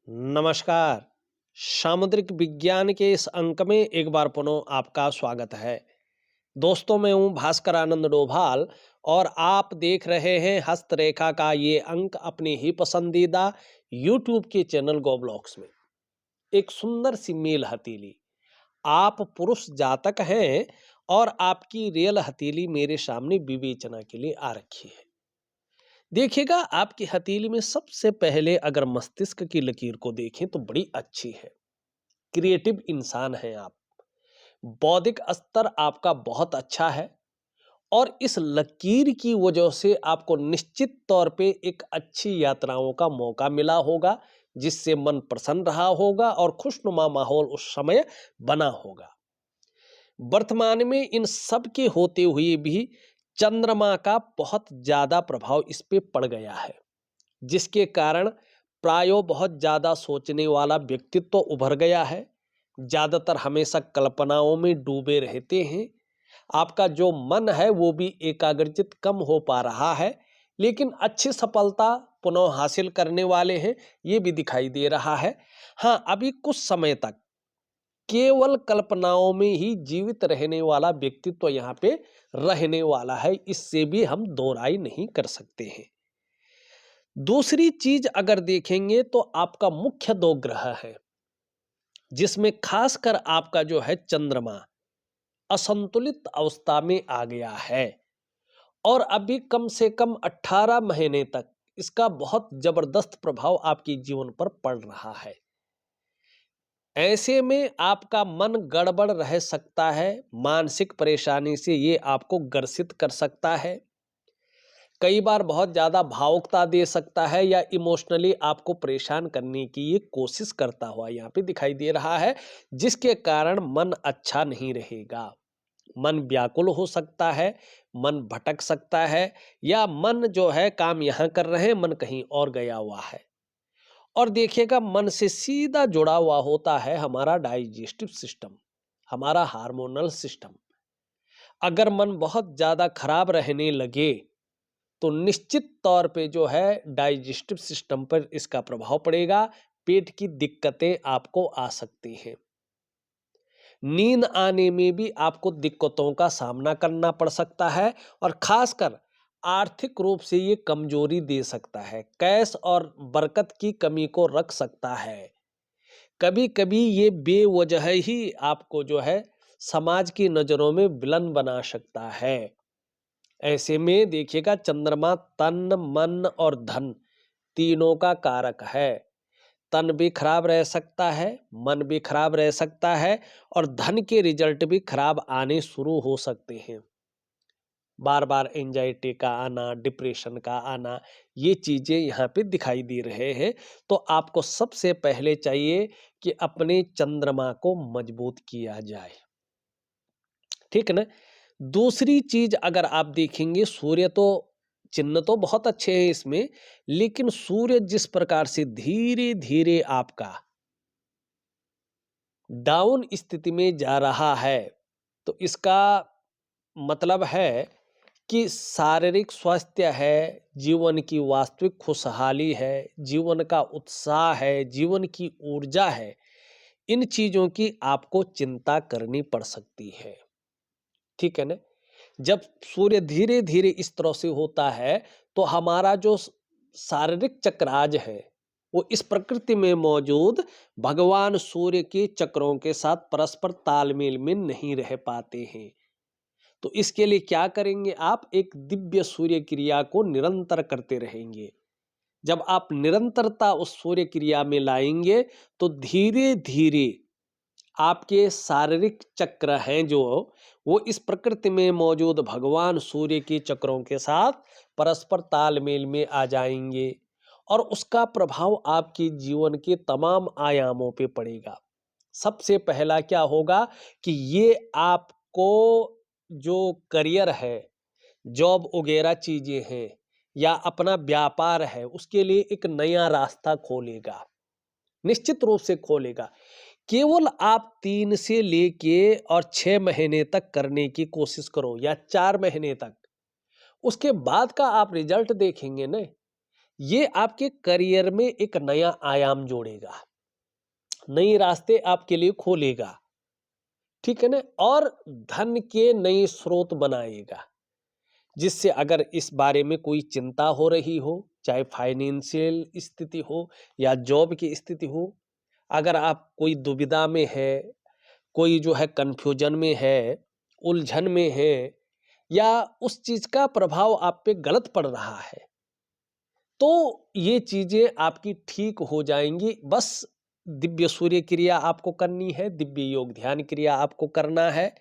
नमस्कार। सामुद्रिक विज्ञान के इस अंक में एक बार पुनः आपका स्वागत है। दोस्तों, मैं हूं भास्कर आनंद डोभाल और आप देख रहे हैं हस्तरेखा का ये अंक अपने ही पसंदीदा यूट्यूब के चैनल गो ब्लॉक्स में। एक सुंदर सी मेल हथेली। आप पुरुष जातक हैं और आपकी रेल हथेली मेरे सामने विवेचना के लिए आ रखी है। देखिएगा, आपकी हथेली में सबसे पहले अगर मस्तिष्क की लकीर को देखें तो बड़ी अच्छी है। क्रिएटिव इंसान हैं आप। बौद्धिक स्तर आपका बहुत अच्छा है और इस लकीर की वजह से आपको निश्चित तौर पे एक अच्छी यात्राओं का मौका मिला होगा, जिससे मन प्रसन्न रहा होगा और खुशनुमा माहौल उस समय बना होगा। वर्तमान में इन सब के होते हुए भी चंद्रमा का बहुत ज्यादा प्रभाव इस पे पड़ गया है, जिसके कारण प्रायो बहुत ज्यादा सोचने वाला व्यक्तित्व तो उभर गया है। ज्यादातर हमेशा कल्पनाओं में डूबे रहते हैं। आपका जो मन है वो भी एकाग्रचित कम हो पा रहा है, लेकिन अच्छी सफलता पुनः हासिल करने वाले हैं, ये भी दिखाई दे रहा है। हाँ, अभी कुछ समय तक केवल कल्पनाओं में ही जीवित रहने वाला व्यक्तित्व यहाँ पे रहने वाला है, इससे भी हम दो राय नहीं कर सकते हैं। दूसरी चीज अगर देखेंगे तो आपका मुख्य दो ग्रह है, जिसमें खासकर आपका जो है चंद्रमा असंतुलित अवस्था में आ गया है और अभी कम से कम 18 महीने तक इसका बहुत जबरदस्त प्रभाव आपके जीवन पर पड़ रहा है। ऐसे में आपका मन गड़बड़ रह सकता है, मानसिक परेशानी से ये आपको ग्रसित कर सकता है। कई बार बहुत ज़्यादा भावुकता दे सकता है या इमोशनली आपको परेशान करने की ये कोशिश करता हुआ यहाँ पे दिखाई दे रहा है, जिसके कारण मन अच्छा नहीं रहेगा। मन व्याकुल हो सकता है, मन भटक सकता है या मन जो है काम यहाँ कर रहे हैं, मन कहीं और गया हुआ है। और देखिएगा, मन से सीधा जुड़ा हुआ होता है हमारा डाइजेस्टिव सिस्टम, हमारा हार्मोनल सिस्टम। अगर मन बहुत ज़्यादा खराब रहने लगे तो निश्चित तौर पे जो है डाइजेस्टिव सिस्टम पर इसका प्रभाव पड़ेगा। पेट की दिक्कतें आपको आ सकती हैं। नींद आने में भी आपको दिक्कतों का सामना करना पड़ सकता है और खासकर आर्थिक रूप से ये कमजोरी दे सकता है, कैश और बरकत की कमी को रख सकता है। कभी कभी ये बेवजह ही आपको जो है समाज की नजरों में विलन बना सकता है। ऐसे में देखिएगा, चंद्रमा तन मन और धन तीनों का कारक है। तन भी खराब रह सकता है, मन भी खराब रह सकता है और धन के रिजल्ट भी खराब आने शुरू हो सकते हैं। बार बार एंजाइटी का आना, डिप्रेशन का आना, ये चीजें यहाँ पे दिखाई दे रहे हैं। तो आपको सबसे पहले चाहिए कि अपने चंद्रमा को मजबूत किया जाए। ठीक है ना। दूसरी चीज अगर आप देखेंगे, सूर्य तो चिन्ह तो बहुत अच्छे हैं इसमें, लेकिन सूर्य जिस प्रकार से धीरे धीरे आपका डाउन स्थिति में जा रहा है, तो इसका मतलब है कि शारीरिक स्वास्थ्य है, जीवन की वास्तविक खुशहाली है, जीवन का उत्साह है, जीवन की ऊर्जा है, इन चीजों की आपको चिंता करनी पड़ सकती है। ठीक है ना। जब सूर्य धीरे धीरे इस तरह से होता है तो हमारा जो शारीरिक चक्राज है वो इस प्रकृति में मौजूद भगवान सूर्य के चक्रों के साथ परस्पर तालमेल में नहीं रह पाते हैं। तो इसके लिए क्या करेंगे, आप एक दिव्य सूर्य क्रिया को निरंतर करते रहेंगे। जब आप निरंतरता उस सूर्य क्रिया में लाएंगे तो धीरे धीरे आपके शारीरिक चक्र हैं जो वो इस प्रकृति में मौजूद भगवान सूर्य के चक्रों के साथ परस्पर तालमेल में आ जाएंगे और उसका प्रभाव आपके जीवन के तमाम आयामों पे पड़ेगा। सबसे पहला क्या होगा कि ये आपको जो करियर है, जॉब वगैरह चीजें हैं या अपना व्यापार है, उसके लिए एक नया रास्ता खोलेगा, निश्चित रूप से खोलेगा। केवल आप 3 से लेके और 6 महीने तक करने की कोशिश करो या 4 महीने तक। उसके बाद का आप रिजल्ट देखेंगे ना, ये आपके करियर में एक नया आयाम जोड़ेगा, नए रास्ते आपके लिए खोलेगा, ठीक है ना? और धन के नए स्रोत बनाएगा, जिससे अगर इस बारे में कोई चिंता हो रही हो, चाहे फाइनेंशियल स्थिति हो या जॉब की स्थिति हो, अगर आप कोई दुविधा में है, कोई जो है कन्फ्यूजन में है, उलझन में है या उस चीज़ का प्रभाव आप पे गलत पड़ रहा है, तो ये चीज़ें आपकी ठीक हो जाएँगी। बस दिव्य सूर्य क्रिया आपको करनी है, दिव्य योग ध्यान क्रिया आपको करना है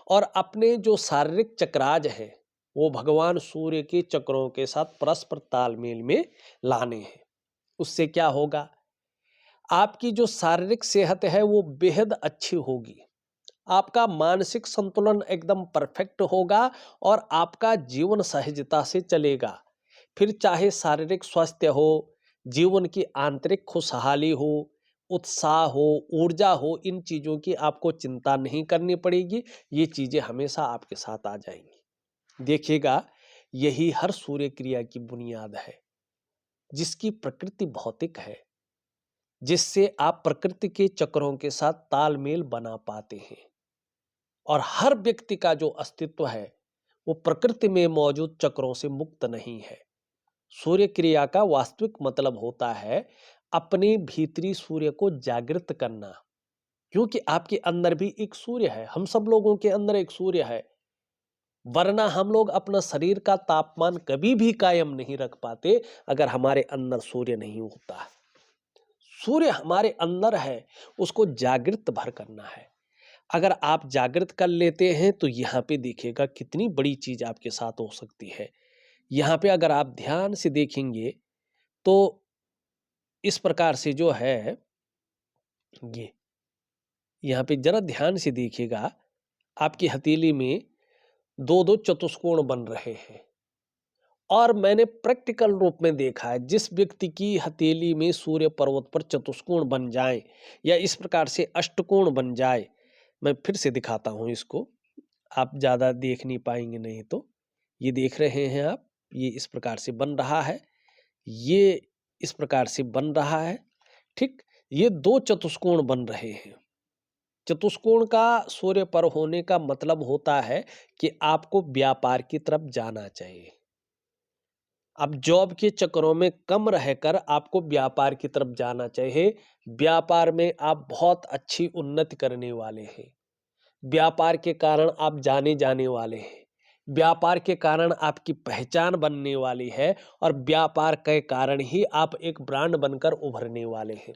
और अपने जो शारीरिक चक्राज हैं, वो भगवान सूर्य के चक्रों के साथ परस्पर तालमेल में लाने हैं। उससे क्या होगा? आपकी जो शारीरिक सेहत है वो बेहद अच्छी होगी। आपका मानसिक संतुलन एकदम परफेक्ट होगा और आपका जीवन सहजता से चलेगा। फिर चाहे शारीरिक स्वास्थ्य हो, जीवन की आंतरिक खुशहाली हो, उत्साह हो, ऊर्जा हो, इन चीज़ों की आपको चिंता नहीं करनी पड़ेगी। ये चीज़ें हमेशा आपके साथ आ जाएँगी। देखिएगा, यही हर सूर्य क्रिया की बुनियाद है, जिसकी प्रकृति भौतिक है, जिससे आप प्रकृति के चक्रों के साथ तालमेल बना पाते हैं। और हर व्यक्ति का जो अस्तित्व है, वो प्रकृति में मौजूद चक्रों से मुक्त नहीं है। सूर्य क्रिया का वास्तविक मतलब होता है अपने भीतरी सूर्य को जागृत करना, क्योंकि आपके अंदर भी एक सूर्य है, हम सब लोगों के अंदर एक सूर्य है। वरना हम लोग अपना शरीर का तापमान कभी भी कायम नहीं रख पाते अगर हमारे अंदर सूर्य नहीं होता। सूर्य हमारे अंदर है, उसको जागृत भर करना है। अगर आप जागृत कर लेते हैं तो यहाँ पे देखिएगा कितनी बड़ी चीज आपके साथ हो सकती है। यहाँ पे अगर आप ध्यान से देखेंगे तो इस प्रकार से जो है ये यहाँ पे जरा ध्यान से देखिएगा, आपकी हथेली में दो दो चतुष्कोण बन रहे हैं और मैंने प्रैक्टिकल रूप में देखा है, जिस व्यक्ति की हथेली में सूर्य पर्वत पर चतुष्कोण बन जाए या इस प्रकार से अष्टकोण बन जाए, मैं फिर से दिखाता हूं इसको, आप ज़्यादा देख नहीं पाएंगे नहीं तो। ये देख रहे हैं आप, ये इस प्रकार से बन रहा है, ये इस प्रकार से बन रहा है, ठीक? ये दो चतुष्कोण बन रहे हैं। चतुष्कोण का सूर्य पर होने का मतलब होता है कि आपको व्यापार की तरफ जाना चाहिए। अब जॉब के चक्करों में कम रहकर आपको व्यापार की तरफ जाना चाहिए। व्यापार में आप बहुत अच्छी उन्नति करने वाले हैं। व्यापार के कारण आप जाने जाने वाले हैं। व्यापार के कारण आपकी पहचान बनने वाली है और व्यापार के कारण ही आप एक ब्रांड बनकर उभरने वाले हैं।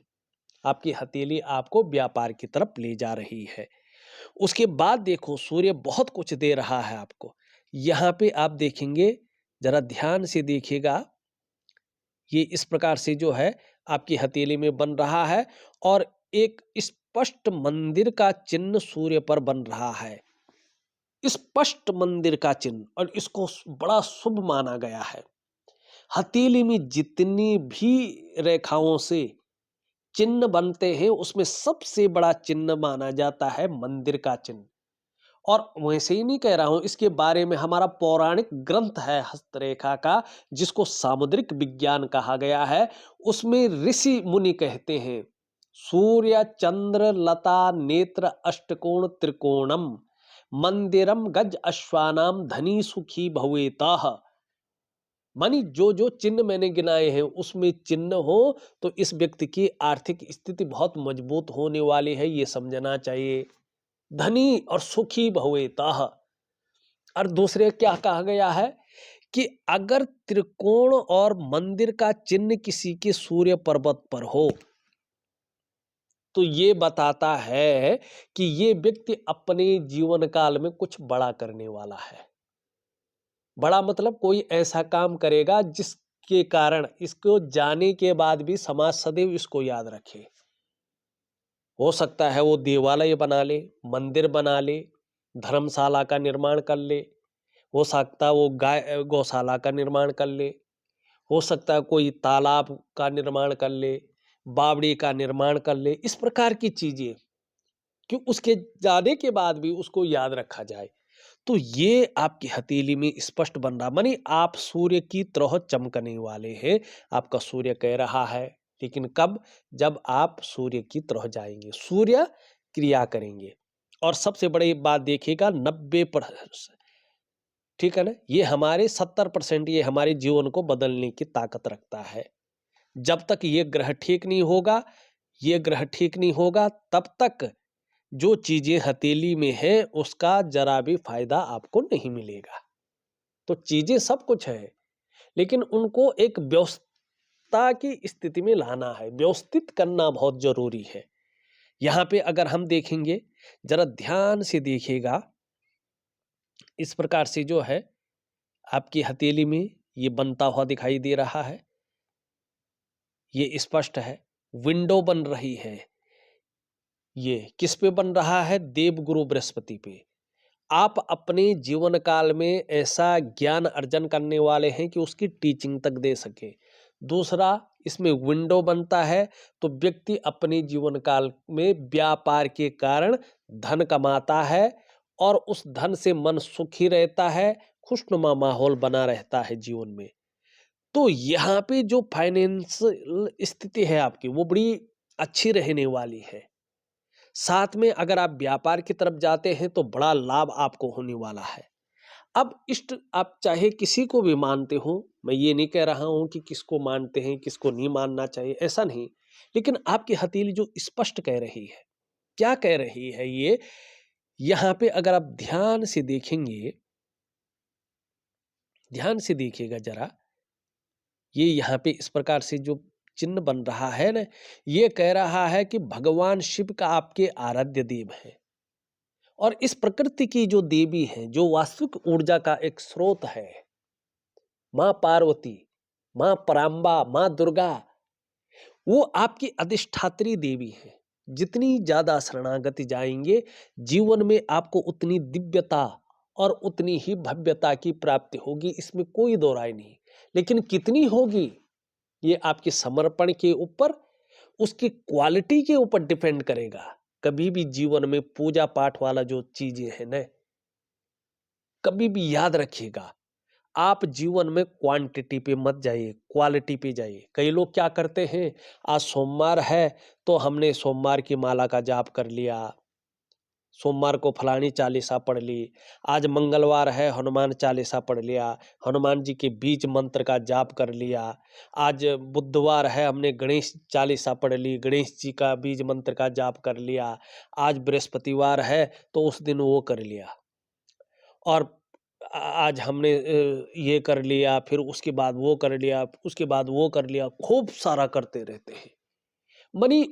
आपकी हथेली आपको व्यापार की तरफ ले जा रही है। उसके बाद देखो सूर्य बहुत कुछ दे रहा है आपको। यहाँ पे आप देखेंगे, जरा ध्यान से देखिएगा, ये इस प्रकार से जो है आपकी हथेली में बन रहा है और एक स्पष्ट मंदिर का चिन्ह सूर्य पर बन रहा है। स्पष्ट मंदिर का चिन्ह, और इसको बड़ा शुभ माना गया है। हथेली में जितनी भी रेखाओं से चिन्ह बनते हैं उसमें सबसे बड़ा चिन्ह माना जाता है मंदिर का चिन्ह। और वैसे ही नहीं कह रहा हूं, इसके बारे में हमारा पौराणिक ग्रंथ है हस्तरेखा का, जिसको सामुद्रिक विज्ञान कहा गया है। उसमें ऋषि मुनि कहते हैं, सूर्य चंद्र लता नेत्र अष्टकोण त्रिकोणम मंदिरम गज अश्वानाम धनी सुखी भवेतः। मानी जो जो चिन्ह मैंने गिनाए हैं उसमें चिन्ह हो तो इस व्यक्ति की आर्थिक स्थिति बहुत मजबूत होने वाली है, ये समझना चाहिए। धनी और सुखी भवेतः। और दूसरे क्या कहा गया है कि अगर त्रिकोण और मंदिर का चिन्ह किसी के सूर्य पर्वत पर हो तो ये बताता है कि ये व्यक्ति अपने जीवन काल में कुछ बड़ा करने वाला है। बड़ा मतलब कोई ऐसा काम करेगा जिसके कारण इसको जाने के बाद भी समाज सदैव इसको याद रखे। हो सकता है वो देवालय बना ले, मंदिर बना ले, धर्मशाला का निर्माण कर ले, हो सकता है वो गौशाला का निर्माण कर ले, हो सकता है कोई तालाब का निर्माण कर ले, बावड़ी का निर्माण कर ले, इस प्रकार की चीजें कि उसके जाने के बाद भी उसको याद रखा जाए। तो ये आपकी हथेली में स्पष्ट बन रहा, मानी आप सूर्य की तरह चमकने वाले हैं, आपका सूर्य कह रहा है। लेकिन कब? जब आप सूर्य की तरह जाएंगे, सूर्य क्रिया करेंगे। और सबसे बड़ी बात देखिएगा, 90%, ठीक है ना, ये हमारे 70% ये हमारे जीवन को बदलने की ताकत रखता है। जब तक ये ग्रह ठीक नहीं होगा, ये ग्रह ठीक नहीं होगा, तब तक जो चीजें हथेली में है उसका जरा भी फायदा आपको नहीं मिलेगा। तो चीजें सब कुछ है, लेकिन उनको एक व्यवस्था की स्थिति में लाना है, व्यवस्थित करना बहुत जरूरी है। यहाँ पे अगर हम देखेंगे, जरा ध्यान से देखिएगा, इस प्रकार से जो है आपकी हथेली में ये बनता हुआ दिखाई दे रहा है, ये स्पष्ट है। विंडो बन रही है, ये किस पे बन रहा है? देवगुरु बृहस्पति पे। आप अपने जीवन काल में ऐसा ज्ञान अर्जन करने वाले हैं कि उसकी टीचिंग तक दे सके। दूसरा, इसमें विंडो बनता है, तो व्यक्ति अपने जीवन काल में व्यापार के कारण धन कमाता है और उस धन से मन सुखी रहता है, खुशनुमा माहौल बना रहता है जीवन में। तो यहाँ पे जो फाइनेंशियल स्थिति है आपकी, वो बड़ी अच्छी रहने वाली है। साथ में अगर आप व्यापार की तरफ जाते हैं तो बड़ा लाभ आपको होने वाला है। अब इष्ट आप चाहे किसी को भी मानते हो, मैं ये नहीं कह रहा हूं कि किसको मानते हैं किसको नहीं मानना चाहिए, ऐसा नहीं। लेकिन आपकी हथेली जो स्पष्ट कह रही है, क्या कह रही है ये, यहाँ पे अगर आप ध्यान से देखेंगे, ध्यान से देखिएगा जरा, ये यहाँ पे इस प्रकार से जो चिन्ह बन रहा है ना, ये कह रहा है कि भगवान शिव का आपके आराध्य देव है। और इस प्रकृति की जो देवी है, जो वास्तविक ऊर्जा का एक स्रोत है, माँ पार्वती, माँ पराम्बा, माँ दुर्गा, वो आपकी अधिष्ठात्री देवी है। जितनी ज्यादा शरणागति जाएंगे, जीवन में आपको उतनी दिव्यता और उतनी ही भव्यता की प्राप्ति होगी, इसमें कोई दो राय नहीं। लेकिन कितनी होगी, ये आपके समर्पण के ऊपर, उसकी क्वालिटी के ऊपर डिपेंड करेगा। कभी भी जीवन में पूजा पाठ वाला जो चीजें हैं ना, कभी भी याद रखिएगा, आप जीवन में क्वांटिटी पे मत जाइए, क्वालिटी पे जाइए। कई लोग क्या करते हैं, आज सोमवार है तो हमने सोमवार की माला का जाप कर लिया, सोमवार को फलानी चालीसा पढ़ ली, आज मंगलवार है हनुमान चालीसा पढ़ लिया, हनुमान जी के बीज मंत्र का जाप कर लिया, आज बुधवार है हमने गणेश चालीसा पढ़ ली, गणेश जी का बीज मंत्र का जाप कर लिया, आज बृहस्पतिवार है तो उस दिन वो कर लिया, और आज हमने ये कर लिया, फिर उसके बाद वो कर लिया, उसके बाद वो कर लिया, खूब सारा करते रहते हैं। मनी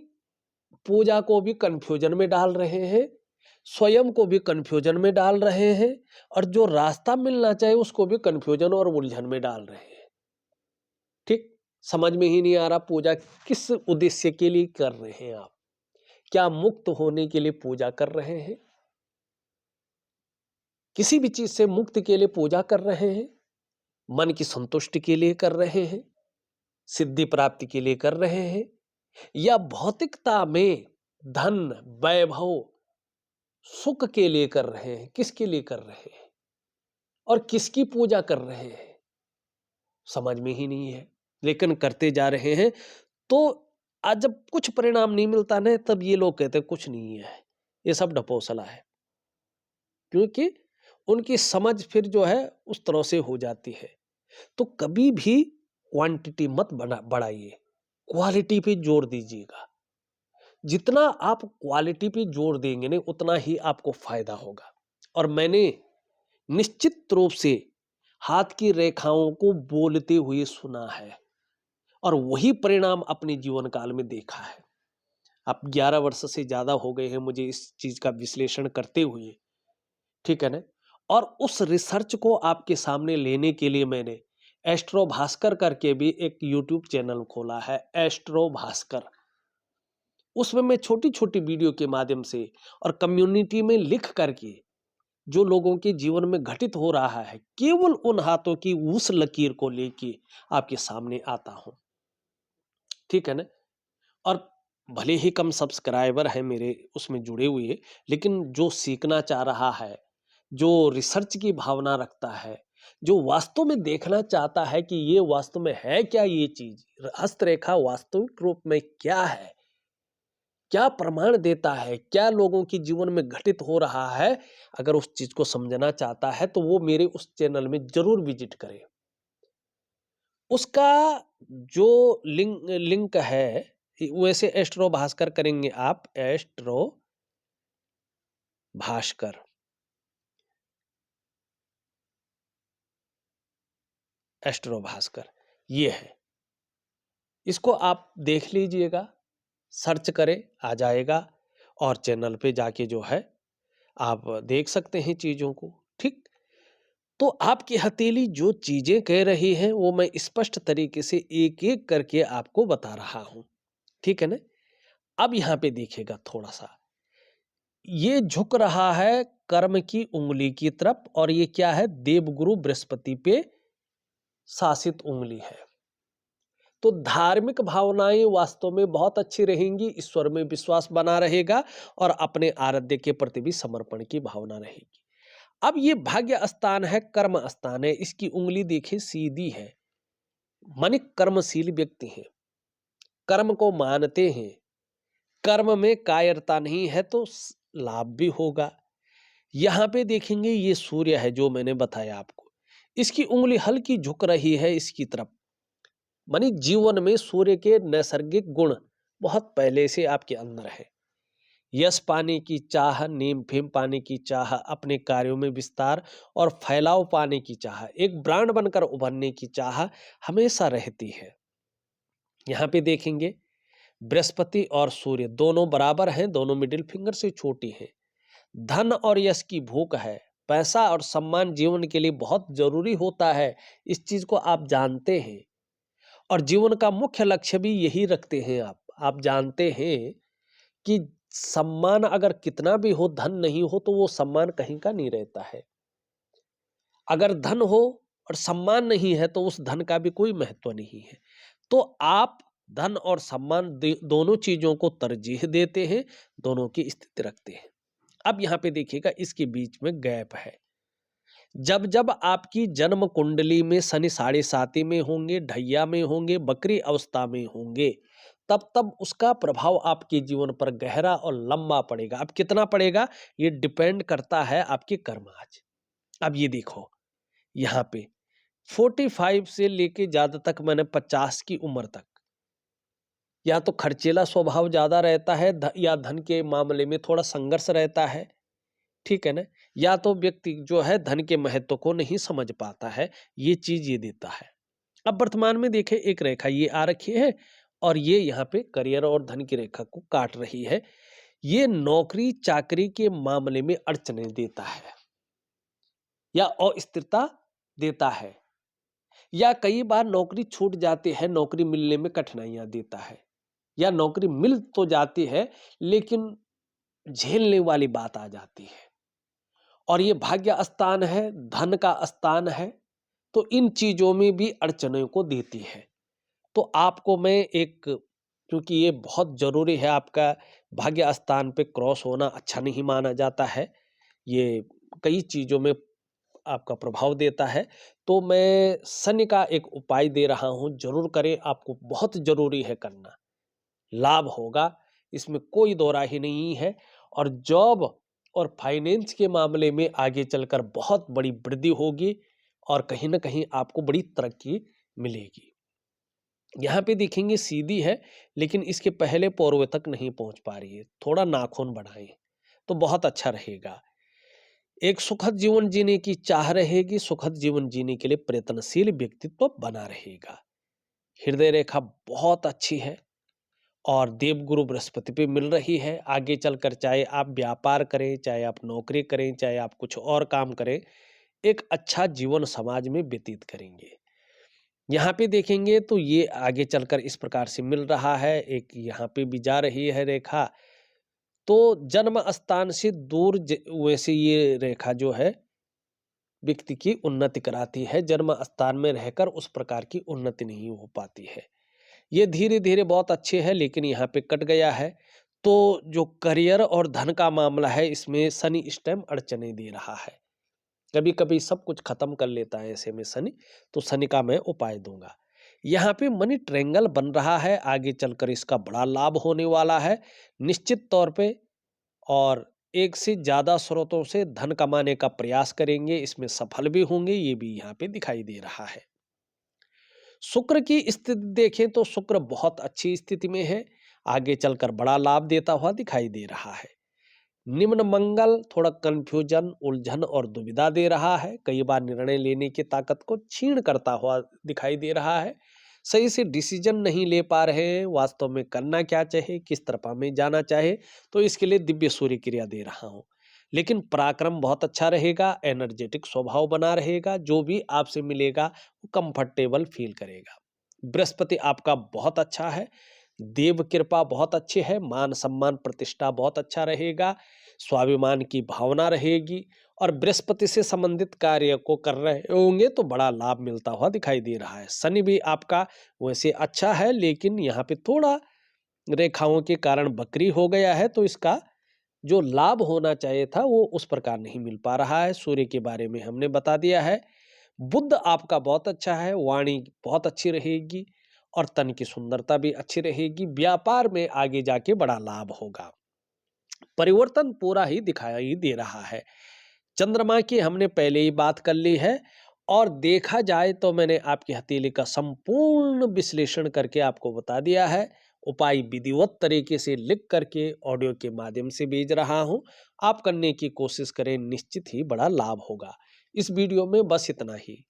पूजा को भी कंफ्यूजन में डाल रहे हैं, स्वयं को भी कंफ्यूजन में डाल रहे हैं, और जो रास्ता मिलना चाहिए उसको भी कंफ्यूजन और उलझन में डाल रहे हैं। ठीक, समझ में ही नहीं आ रहा पूजा किस उद्देश्य के लिए कर रहे हैं आप। क्या मुक्त होने के लिए पूजा कर रहे हैं? किसी भी चीज से मुक्ति के लिए पूजा कर रहे हैं? मन की संतुष्टि के लिए कर रहे हैं? सिद्धि प्राप्ति के लिए कर रहे हैं? या भौतिकता में धन, वैभव, सुख के लिए कर रहे हैं? किसके लिए कर रहे हैं और किसकी पूजा कर रहे हैं? समझ में ही नहीं है, लेकिन करते जा रहे हैं। तो आज जब कुछ परिणाम नहीं मिलता ना, तब ये लोग कहते हैं कुछ नहीं है, ये सब ढपोसला है। क्योंकि उनकी समझ फिर जो है उस तरह से हो जाती है। तो कभी भी क्वांटिटी मत बढ़ाइए, क्वालिटी पे जोर दीजिएगा। जितना आप क्वालिटी पे जोर देंगे ना, उतना ही आपको फायदा होगा। और मैंने निश्चित रूप से हाथ की रेखाओं को बोलते हुए सुना है, और वही परिणाम अपने जीवन काल में देखा है। अब 11 वर्ष से ज्यादा हो गए हैं मुझे इस चीज का विश्लेषण करते हुए, ठीक है ना। और उस रिसर्च को आपके सामने लेने के लिए मैंने एस्ट्रो भास्कर करके भी एक यूट्यूब चैनल खोला है, एस्ट्रो भास्कर। उसमें मैं छोटी छोटी वीडियो के माध्यम से और कम्युनिटी में लिख करके जो लोगों के जीवन में घटित हो रहा है, केवल उन हाथों की उस लकीर को लेके आपके सामने आता हूं, ठीक है ना। और भले ही कम सब्सक्राइबर है मेरे उसमें जुड़े हुए, लेकिन जो सीखना चाह रहा है, जो रिसर्च की भावना रखता है, जो वास्तव में देखना चाहता है कि ये वास्तव में है क्या ये चीज, हस्तरेखा वास्तविक रूप में क्या है, क्या प्रमाण देता है, क्या लोगों के जीवन में घटित हो रहा है, अगर उस चीज को समझना चाहता है तो वो मेरे उस चैनल में जरूर विजिट करे। उसका जो लिंक है, वैसे एस्ट्रो भास्कर करेंगे आप, एस्ट्रो भास्कर, एस्ट्रो भास्कर ये है, इसको आप देख लीजिएगा, सर्च करें आ जाएगा, और चैनल पे जाके जो है आप देख सकते हैं चीजों को। ठीक, तो आपकी हथेली जो चीजें कह रही है वो मैं स्पष्ट तरीके से एक एक करके आपको बता रहा हूं, ठीक है ना। अब यहां पे देखिएगा थोड़ा सा, ये झुक रहा है कर्म की उंगली की तरफ, और ये क्या है, देवगुरु बृहस्पति पे शासित उंगली है। तो धार्मिक भावनाएं वास्तव में बहुत अच्छी रहेंगी, ईश्वर में विश्वास बना रहेगा और अपने आराध्य के प्रति भी समर्पण की भावना रहेगी। अब ये भाग्य स्थान है, कर्म स्थान है, इसकी उंगली देखिए सीधी है, माने कर्मशील व्यक्ति हैं, कर्म को मानते हैं, कर्म में कायरता नहीं है तो लाभ भी होगा। यहां पे देखेंगे ये सूर्य है जो मैंने बताया आपको, इसकी उंगली हल्की झुक रही है इसकी तरफ, मानी जीवन में सूर्य के नैसर्गिक गुण बहुत पहले से आपके अंदर है। यश पाने की चाह, नीम फेम पाने की चाह, अपने कार्यों में विस्तार और फैलाव पाने की चाह, एक ब्रांड बनकर उभरने की चाह हमेशा रहती है। यहाँ पे देखेंगे बृहस्पति और सूर्य दोनों बराबर हैं, दोनों मिडिल फिंगर से छोटी हैं। धन और यश की भूख है, पैसा और सम्मान जीवन के लिए बहुत जरूरी होता है, इस चीज को आप जानते हैं, और जीवन का मुख्य लक्ष्य भी यही रखते हैं आप जानते हैं कि सम्मान अगर कितना भी हो, धन नहीं हो तो वो सम्मान कहीं का नहीं रहता है। अगर धन हो और सम्मान नहीं है तो उस धन का भी कोई महत्व नहीं है। तो आप धन और सम्मान दोनों चीजों को तरजीह देते हैं, दोनों की स्थिति रखते हैं। अब यहां पे देखिएगा इसके बीच में गैप है। जब जब आपकी जन्म कुंडली में शनि 7.5 में होंगे, ढैया में होंगे, बकरी अवस्था में होंगे, तब तब उसका प्रभाव आपके जीवन पर गहरा और लंबा पड़ेगा। अब कितना पड़ेगा ये डिपेंड करता है आपके कर्म आज। अब ये देखो यहाँ पे 45 से लेके ज्यादा तक, मैंने 50 की उम्र तक, या तो खर्चीला स्वभाव ज्यादा रहता है, या धन के मामले में थोड़ा संघर्ष रहता है, ठीक है ना, या तो व्यक्ति जो है धन के महत्व को नहीं समझ पाता है, ये चीज ये देता है। अब वर्तमान में देखें एक रेखा ये आ रखी है, और ये यहाँ पे करियर और धन की रेखा को काट रही है। ये नौकरी चाकरी के मामले में अड़चने देता है, या अस्थिरता देता है, या कई बार नौकरी छूट जाती है, नौकरी मिलने में कठिनाइयां देता है, या नौकरी मिल तो जाती है लेकिन झेलने वाली बात आ जाती है। और ये भाग्य स्थान है, धन का स्थान है, तो इन चीजों में भी अड़चनों को देती है। तो आपको मैं एक, क्योंकि ये बहुत जरूरी है, आपका भाग्य स्थान पे क्रॉस होना अच्छा नहीं माना जाता है, ये कई चीजों में आपका प्रभाव देता है, तो मैं शनि का एक उपाय दे रहा हूं, जरूर करें, आपको बहुत जरूरी है करना, लाभ होगा, इसमें कोई दो राय ही नहीं है। और जॉब और फाइनेंस के मामले में आगे चलकर बहुत बड़ी वृद्धि होगी, और कहीं ना कहीं आपको बड़ी तरक्की मिलेगी। यहाँ पे देखेंगे सीधी है, लेकिन इसके पहले पौरवे तक नहीं पहुंच पा रही है, थोड़ा नाखून बढ़ाएं तो बहुत अच्छा रहेगा। एक सुखद जीवन जीने की चाह रहेगी, सुखद जीवन जीने के लिए प्रयत्नशील व्यक्तित्व बना रहेगा। हृदय रेखा बहुत अच्छी है, और देवगुरु बृहस्पति पे मिल रही है। आगे चलकर चाहे आप व्यापार करें, चाहे आप नौकरी करें, चाहे आप कुछ और काम करें, एक अच्छा जीवन समाज में व्यतीत करेंगे। यहाँ पे देखेंगे तो ये आगे चलकर इस प्रकार से मिल रहा है, एक यहाँ पे भी जा रही है रेखा, तो जन्म स्थान से दूर वैसे ये रेखा जो है व्यक्ति की उन्नति कराती है, जन्म स्थान में रहकर उस प्रकार की उन्नति नहीं हो पाती है। ये धीरे धीरे बहुत अच्छे है, लेकिन यहाँ पे कट गया है। तो जो करियर और धन का मामला है, इसमें शनि इस टाइम अड़चने दे रहा है। कभी कभी सब कुछ खत्म कर लेता है ऐसे में शनि, तो शनि का मैं उपाय दूंगा। यहाँ पे मनी ट्रायंगल बन रहा है, आगे चलकर इसका बड़ा लाभ होने वाला है निश्चित तौर पे। और एक से ज्यादा स्रोतों से धन कमाने का प्रयास करेंगे, इसमें सफल भी होंगे, ये भी यहाँ पे दिखाई दे रहा है। शुक्र की स्थिति देखें तो शुक्र बहुत अच्छी स्थिति में है, आगे चलकर बड़ा लाभ देता हुआ दिखाई दे रहा है। निम्न मंगल थोड़ा कंफ्यूजन, उलझन और दुविधा दे रहा है, कई बार निर्णय लेने की ताकत को क्षीण करता हुआ दिखाई दे रहा है। सही से डिसीजन नहीं ले पा रहे हैं, वास्तव में करना क्या चाहे, किस तरफ हमें जाना चाहे, तो इसके लिए दिव्य सूर्य क्रिया दे रहा हूं। लेकिन पराक्रम बहुत अच्छा रहेगा, एनर्जेटिक स्वभाव बना रहेगा, जो भी आपसे मिलेगा वो कंफर्टेबल फील करेगा। बृहस्पति आपका बहुत अच्छा है, देव कृपा बहुत अच्छी है, मान सम्मान प्रतिष्ठा बहुत अच्छा रहेगा, स्वाभिमान की भावना रहेगी। और बृहस्पति से संबंधित कार्य को कर रहे होंगे तो बड़ा लाभ मिलता हुआ दिखाई दे रहा है। शनि भी आपका वैसे अच्छा है, लेकिन यहाँ पे थोड़ा रेखाओं के कारण बकरी हो गया है, तो इसका जो लाभ होना चाहिए था वो उस प्रकार नहीं मिल पा रहा है। सूर्य के बारे में हमने बता दिया है। बुध आपका बहुत अच्छा है, वाणी बहुत अच्छी रहेगी और तन की सुंदरता भी अच्छी रहेगी। व्यापार में आगे जाके बड़ा लाभ होगा। परिवर्तन पूरा ही दिखाई दे रहा है। चंद्रमा की हमने पहले ही बात कर ली है, और देखा जाए तो मैंने आपकी हथेली का संपूर्ण विश्लेषण करके आपको बता दिया है। उपाय विधिवत तरीके से लिख करके ऑडियो के माध्यम से भेज रहा हूं। आप करने की कोशिश करें, निश्चित ही बड़ा लाभ होगा। इस वीडियो में बस इतना ही।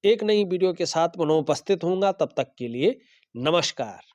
एक नई वीडियो के साथ पुनः उपस्थित होऊंगा, तब तक के लिए नमस्कार।